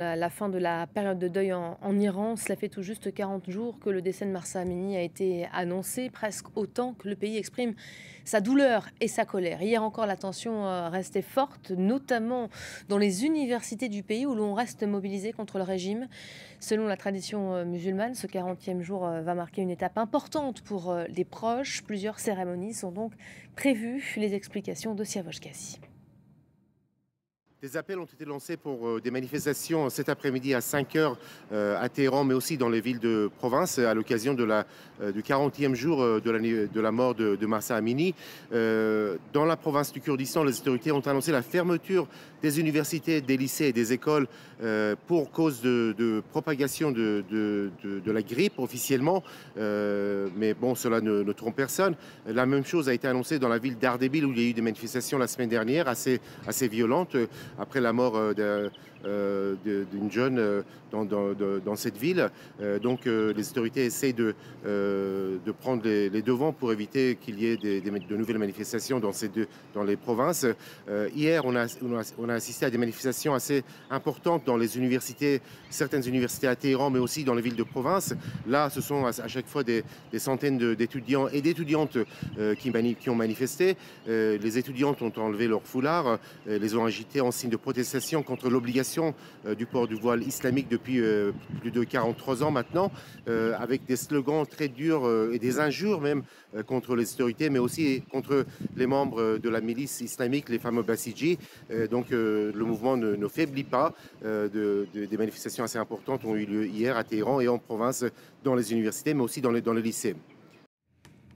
La fin de la période de deuil en Iran, cela fait tout juste 40 jours que le décès de Mahsa Amini a été annoncé, presque autant que le pays exprime sa douleur et sa colère. Hier encore, la tension restait forte, notamment dans les universités du pays où l'on reste mobilisé contre le régime. Selon la tradition musulmane, ce 40e jour va marquer une étape importante pour les proches. Plusieurs cérémonies sont donc prévues. Les explications de Siavosh Kassi. Des appels ont été lancés pour des manifestations cet après-midi à 5 heures à Téhéran, mais aussi dans les villes de province, à l'occasion du 40e jour de la mort de Mahsa Amini. Dans la province du Kurdistan, les autorités ont annoncé la fermeture des universités, des lycées et des écoles pour cause de propagation de la grippe officiellement. Mais bon, cela ne trompe personne. La même chose a été annoncée dans la ville d'Ardébil, où il y a eu des manifestations la semaine dernière assez violentes après la mort d'une jeune dans cette ville. Donc les autorités essayent de prendre les devants pour éviter qu'il y ait de nouvelles manifestations dans les provinces. Hier, on a assisté à des manifestations assez importantes dans les universités, certaines universités à Téhéran, mais aussi dans les villes de province. Là, ce sont à chaque fois des centaines d'étudiants et d'étudiantes qui ont manifesté. Les étudiantes ont enlevé leurs foulards, les ont agités en signe de protestation contre l'obligation du port du voile islamique depuis plus de 43 ans maintenant, avec des slogans très durs et des injures même contre les autorités, mais aussi contre les membres de la milice islamique, les fameux Basiji. Donc le mouvement ne faiblit pas. Des manifestations assez importantes ont eu lieu hier à Téhéran et en province, dans les universités, mais aussi dans les lycées.